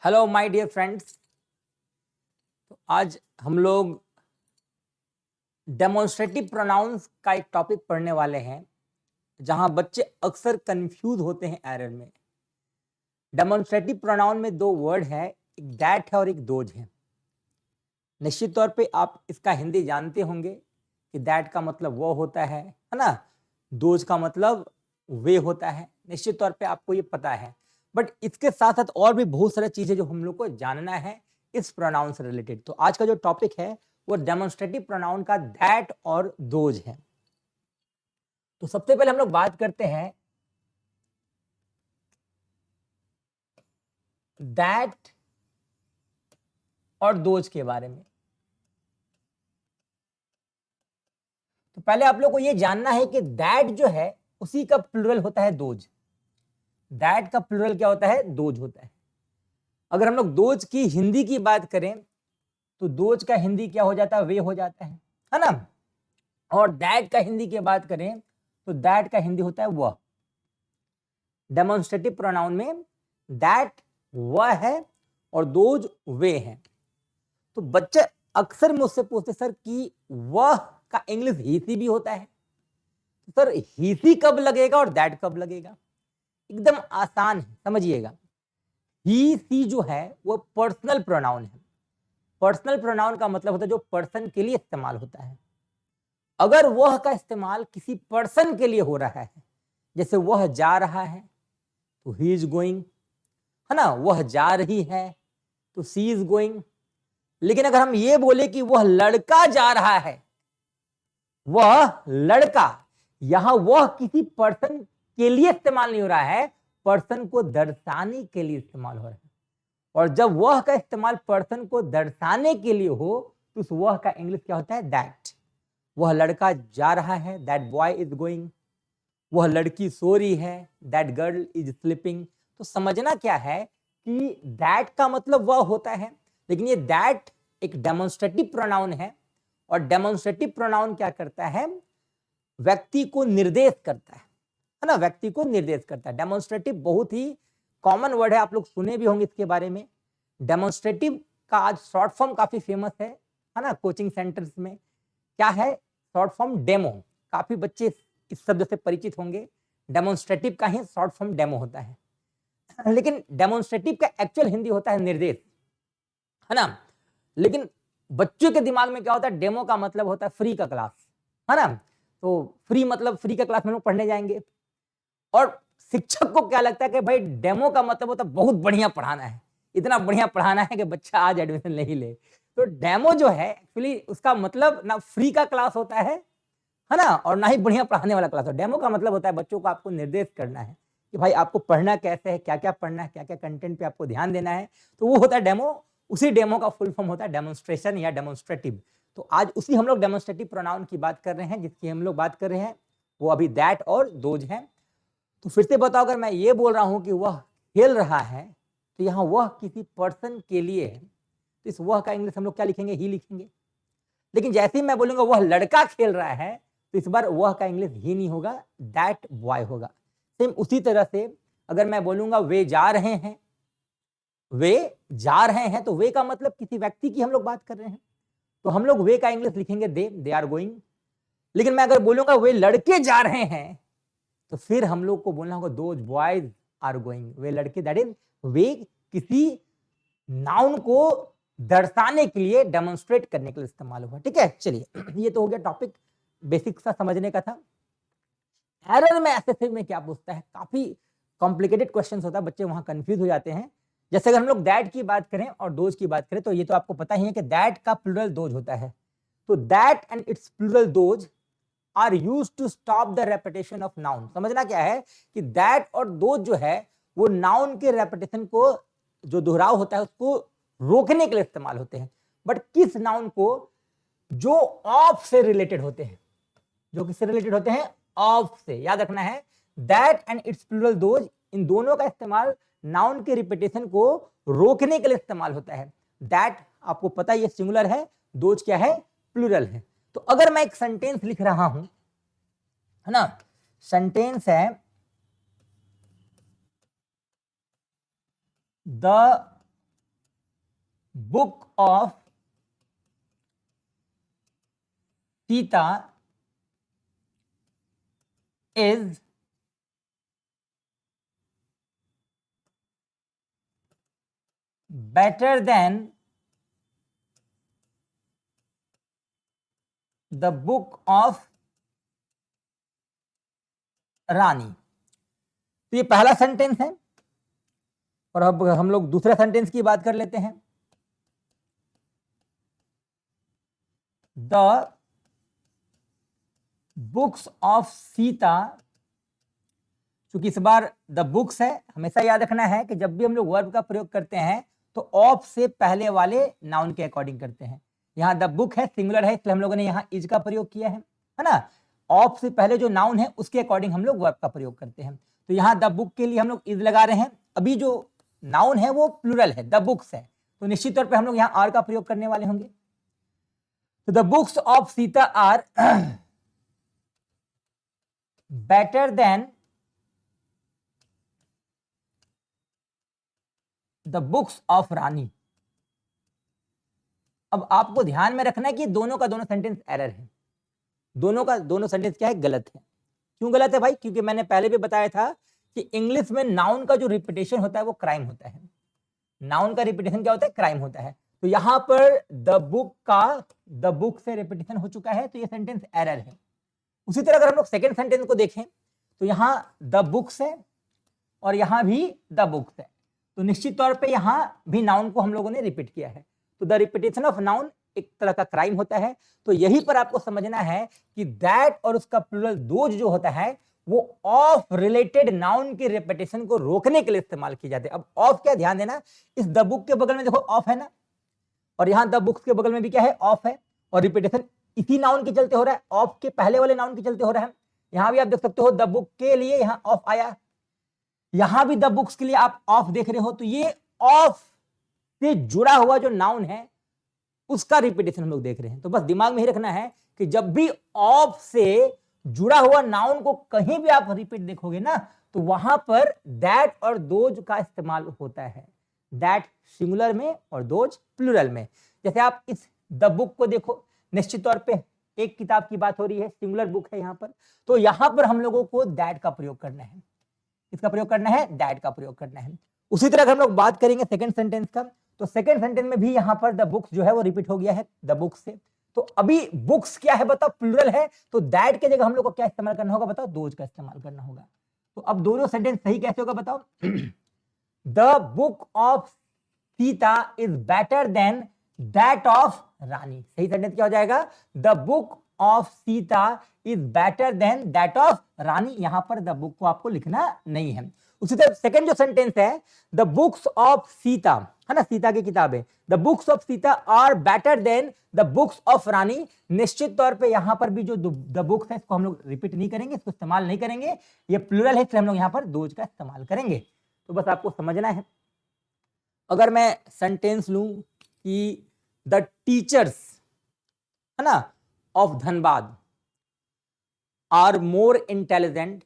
Hello my dear friends. तो आज हम लोग डेमोन्स्ट्रेटिव प्रोनाउंस का एक टॉपिक पढ़ने वाले हैं जहां बच्चे अक्सर कंफ्यूज होते हैं एरर में। डेमोन्स्ट्रेटिव प्रोनाउन में दो वर्ड है, एक दैट है और एक दोज है। निश्चित तौर पे आप इसका हिंदी जानते होंगे कि दैट का मतलब वो होता है ना, दोज का मतलब वे होता है। निश्चित तौर पे आपको ये पता है, बट इसके साथ साथ और भी बहुत सारी चीजें जो हम लोग को जानना है इस प्रोनाउन से रिलेटेड। तो आज का जो टॉपिक है वो डेमोन्स्ट्रेटिव प्रोनाउन का दैट और दोज है। तो सबसे पहले हम लोग बात करते हैं दैट और दोज के बारे में। तो पहले आप लोग को यह जानना है कि दैट जो है उसी का प्लुरल होता है दोज। दैट का प्लुरल क्या होता है? दोज होता है। अगर हम लोग दोज की हिंदी की बात करें तो दोज का हिंदी क्या हो जाता है? वे हो जाता है ना। और दैट का हिंदी की बात करें तो दैट का हिंदी होता है वह। डेमोन्स्ट्रेटिव प्रोनाउन में दैट वह है और दोज वे हैं। तो बच्चे अक्सर मुझसे पूछते सर कि वह का इंग्लिश ही सी भी होता है, तो सर ही सी कब लगेगा और दैट कब लगेगा? एकदम आसान है, समझिएगा। ही सी जो है वो पर्सनल प्रोनाउन है। पर्सनल प्रोनाउन का मतलब होता है जो पर्सन के लिए इस्तेमाल होता है। अगर वह का इस्तेमाल किसी पर्सन के लिए हो रहा है, जैसे वह जा रहा है तो ही इज गोइंग, है ना, वह जा रही है तो सी इज गोइंग। लेकिन अगर हम ये बोले कि वह लड़का जा रहा है, वह लड़का, यहां वह किसी पर्सन के लिए इस्तेमाल नहीं हो रहा है, पर्सन को दर्शाने के लिए इस्तेमाल हो रहा है। और जब वह का इस्तेमाल पर्सन को दर्शाने के लिए हो तो उस वह का इंग्लिश क्या होता है? दैट। वह लड़का जा रहा है, दैट बॉय इज गोइंग। वह लड़की सो रही है, दैट गर्ल इज स्लीपिंग। तो समझना क्या है कि दैट का मतलब वह होता है, लेकिन ये दैट एक डेमोन्स्ट्रेटिव प्रोनाउन है। और डेमोन्स्ट्रेटिव प्रोनाउन क्या करता है? व्यक्ति को निर्देश करता है ना, व्यक्ति को निर्देश करता है। डेमोन्स्ट्रेटिव बहुत ही कॉमन वर्ड है, आप लोग सुने भी होंगे इसके बारे में। डेमोन्स्ट्रेटिव का आज शॉर्ट फॉर्म काफी फेमस है ना, कोचिंग सेंटर्स में। क्या है शॉर्ट फॉर्म? डेमो। काफी बच्चे इस शब्द से परिचित होंगे। डेमोन्स्ट्रेटिव का ही शॉर्ट फॉर्म डेमो होता है, लेकिन डेमोन्स्ट्रेटिव का एक्चुअल हिंदी होता है निर्देश, है ना। लेकिन बच्चों के दिमाग में क्या होता है? डेमो का मतलब होता है फ्री का क्लास, है ना। तो फ्री मतलब फ्री का क्लास में लोग पढ़ने जाएंगे। और शिक्षक को क्या लगता है कि भाई डेमो का मतलब होता है बहुत बढ़िया पढ़ाना है, इतना बढ़िया पढ़ाना है कि बच्चा आज एडमिशन नहीं ले। तो डेमो जो है एक्चुअली उसका मतलब ना फ्री का क्लास होता है ना, और ना ही बढ़िया पढ़ाने वाला क्लास हो। डेमो का मतलब होता है बच्चों को आपको निर्देश करना है कि भाई आपको पढ़ना कैसे है, क्या क्या पढ़ना है, क्या क्या कंटेंट पे आपको ध्यान देना है। तो वो होता है डेमो। उसी डेमो का फुल फॉर्म होता है डेमोन्स्ट्रेशन या डेमोन्स्ट्रेटिव। तो आज उसी हम लोग डेमोन्स्ट्रेटिव प्रोनाउन की बात कर रहे हैं, जिसकी हम लोग बात कर रहे हैं वो अभी दैट और दोज है। तो फिर से बताओ, अगर मैं ये बोल रहा हूं कि वह खेल रहा है तो यहाँ वह किसी पर्सन के लिए है, तो इस वह का इंग्लिश हम लोग क्या लिखेंगे? ही लिखेंगे। लेकिन जैसे ही मैं बोलूंगा वह लड़का खेल रहा है तो इस बार वह का इंग्लिश ही नहीं होगा, दैट बॉय होगा। सेम उसी तरह से अगर मैं बोलूंगा वे जा रहे हैं, वे जा रहे हैं, तो वे का मतलब किसी व्यक्ति की हम लोग बात कर रहे हैं, तो हम लोग वे का इंग्लिश लिखेंगे दे आर गोइंग। लेकिन मैं अगर बोलूंगा वे लड़के जा रहे हैं तो फिर हम लोग को बोलना होगा दोज बॉयज आर गोइंग। वे लड़के, दैट इज वे किसी नाउन को दर्शाने के लिए, डेमोन्स्ट्रेट करने के लिए इस्तेमाल हुआ। ठीक है, चलिए ये तो हो गया टॉपिक, बेसिक सा समझने का था। एरर में ऐसे में क्या पूछता है? काफी कॉम्प्लिकेटेड क्वेश्चन होता है, बच्चे वहां कंफ्यूज हो जाते हैं। जैसे अगर हम लोग दैट की बात करें और दोज की बात करें तो ये तो आपको पता ही है कि दैट का प्लूरल दोज होता है। तो that and it's plural those are used to stop the repetition of noun. समझना क्या है कि दैट और दोज जो है वो नाउन के रेपिटेशन को, जो दोहराव होता है उसको रोकने के लिए इस्तेमाल होते हैं। बट किस नाउन को? जो ऑफ से रिलेटेड होते हैं। जो किससे रिलेटेड होते हैं? ऑफ से। याद रखना है, that and it's plural those, इन दोनों का इस्तेमाल नाउन के रिपीटेशन को रोकने के लिए इस्तेमाल होता है। दैट आपको पता है ये सिंगुलर है, दोज क्या है? प्लूरल है। तो अगर मैं एक सेंटेंस लिख रहा हूं, है ना, सेंटेंस है the book of Sita is better than the book of रानी। तो ये पहला सेंटेंस है और अब हम लोग दूसरे सेंटेंस की बात कर लेते हैं। द बुक्स ऑफ सीता, क्योंकि इस बार द बुक्स है, हमेशा याद रखना है कि जब भी हम लोग वर्ब का प्रयोग करते हैं तो ऑफ से पहले वाले नाउन के अकॉर्डिंग करते हैं। यहाँ द बुक है, सिंगुलर है, इसलिए हम लोगों ने यहाँ इज का प्रयोग किया है ना। ऑफ से पहले जो नाउन है उसके अकॉर्डिंग हम लोग वर्ब का प्रयोग करते हैं। तो यहाँ द बुक के लिए हम लोग इज लगा रहे हैं। अभी जो नाउन है वो प्लूरल है, द बुक्स है, तो निश्चित तौर पे हम लोग यहाँ आर का प्रयोग करने वाले होंगे। तो the books of Sita are better than the books of Rani. अब आपको ध्यान में रखना है कि दोनों का दोनों सेंटेंस एरर है, दोनों का दोनों सेंटेंस क्या है, गलत है। क्यों गलत है भाई? क्योंकि मैंने पहले भी बताया था कि इंग्लिश में नाउन का जो रिपीटेशन होता है वो क्राइम होता है। नाउन का रिपीटेशन क्या होता है? क्राइम होता है। तो यहां पर द बुक का द बुक से रिपीटेशन हो चुका है, तो ये सेंटेंस एरर है। उसी तरह अगर हम लोग सेकेंड सेंटेंस को देखें तो यहाँ द बुक्स है और यहाँ भी द बुक्स है, तो निश्चित तौर पे यहाँ भी नाउन को हम लोगों ने रिपीट किया है। तो द रिपीटेशन ऑफ नाउन एक तरह का क्राइम होता है। तो यही पर आपको समझना है कि दैट और उसका प्लूरल दोज जो होता है वो ऑफ रिलेटेड नाउन की रिपीटेशन को रोकने के लिए इस्तेमाल किए जाते हैं। अब ऑफ क्या, ध्यान देना, इस द बुक के बगल में देखो ऑफ है ना, और यहाँ द बुक्स के बगल में भी क्या है, ऑफ है, और रिपीटेशन इसी नाउन के चलते हो रहा है, ऑफ के पहले वाले नाउन के चलते हो रहा है। यहाँ भी आप देख सकते हो द बुक के लिए यहाँ ऑफ आया, यहां भी द बुक्स के लिए आप ऑफ देख रहे हो। तो ये ऑफ से जुड़ा हुआ जो नाउन है उसका रिपीटेशन हम लोग देख रहे हैं। तो बस दिमाग में ही रखना है कि जब भी ऑफ से जुड़ा हुआ नाउन को कहीं भी आप रिपीट देखोगे ना, तो वहां पर दैट और दोज का इस्तेमाल होता है। दैट सिंगुलर में और दोज प्लूरल में। जैसे आप इस द बुक को देखो, निश्चित तौर पे एक किताब की बात हो रही है, सिंगुलर बुक है यहाँ पर, तो यहां पर हम लोगों को दैट का प्रयोग करना है। इसका प्रयोग करना है, दैट का प्रयोग करना है। उसी तरह अगर हम लोग बात करेंगे सेकंड सेंटेंस का, तो सेकंड सेंटेंस में भी यहां पर द बुक्स जो है वो रिपीट हो गया है द बुक्स से। तो अभी बुक्स क्या है बताओ, प्लूरल है, तो दैट के जगह हम लोग को क्या इस्तेमाल करना होगा बताओ, दोज का इस्तेमाल करना होगा। तो अब दोनों सेंटेंस सही कैसे होगा बताओ। The book of Sita is better than that of Rani. सही सेंटेंस क्या हो जाएगा, the book of Sita is better than that of Rani. यहां पर द बुक को आपको लिखना नहीं है। उसी तरह सेकंड जो सेंटेंस है, द बुक्स ऑफ सीता, है ना, सीता की किताबें, the books of Sita are better than the books of Rani. निश्चित तौर पे यहां पर भी जो द बुक्स है इसको हम लोग रिपीट नहीं करेंगे, इसको इस्तेमाल नहीं करेंगे, ये प्लूरल है, इसलिए हम लोग यहां पर दोज का इस्तेमाल करेंगे। तो बस आपको समझना है। अगर मैं सेंटेंस लूं कि द टीचर्स, है ना, of Dhanbad are more intelligent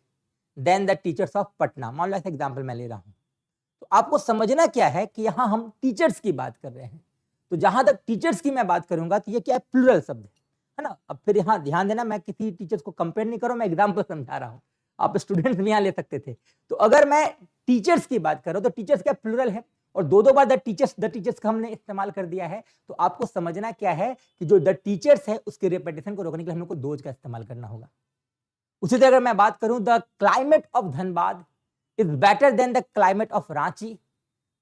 than the teachers of Patna, मान लो ऐसा एग्जाम्पल मैं ले रहा हूं, तो आपको समझना क्या है कि यहां हम टीचर्स की बात कर रहे हैं। तो जहां तक टीचर्स की मैं बात करूंगा तो ये क्या है, प्लूरल शब्द है ना। अब फिर यहां ध्यान देना, मैं किसी टीचर्स को कंपेयर नहीं कर रहा हूं, मैं एग्जाम्पल समझा रहा हूं, आप स्टूडेंट्स भी यहां ले सकते थे। तो अगर मैं टीचर्स की बात कर रहा हूं तो टीचर्स क्या प्लूरल है, और दो बार द टीचर्स का हमने इस्तेमाल कर दिया है। तो आपको समझना क्या है कि जो द टीचर्स है उसके रिपीटेशन को रोकने के लिए हम लोग को दोज का इस्तेमाल करना होगा। उसी तरह अगर मैं बात करूं the climate of Dhanbad is better than the climate of Ranchi,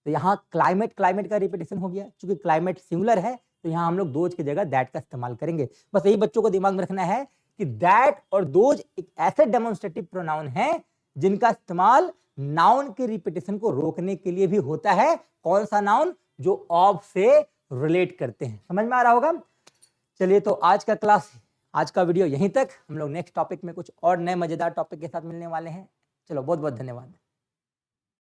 तो यहाँ क्लाइमेट का रिपीटेशन हो गया, क्योंकि क्लाइमेट सिंगुलर है तो यहाँ हम लोग दोज की जगह दैट का इस्तेमाल करेंगे। बस यही बच्चों को दिमाग में रखना है कि दैट और दोज एक ऐसे डेमोन्स्ट्रेटिव प्रोनाउन है जिनका इस्तेमाल नाउन के रिपीटेशन को रोकने के लिए भी होता है। कौन सा नाउन, जो ऑफ से रिलेट करते हैं। समझ में आ रहा होगा। चलिए, तो आज का वीडियो यहीं तक। हम लोग नेक्स्ट टॉपिक में कुछ और नए मजेदार टॉपिक के साथ मिलने वाले हैं। चलो, बहुत बहुत धन्यवाद।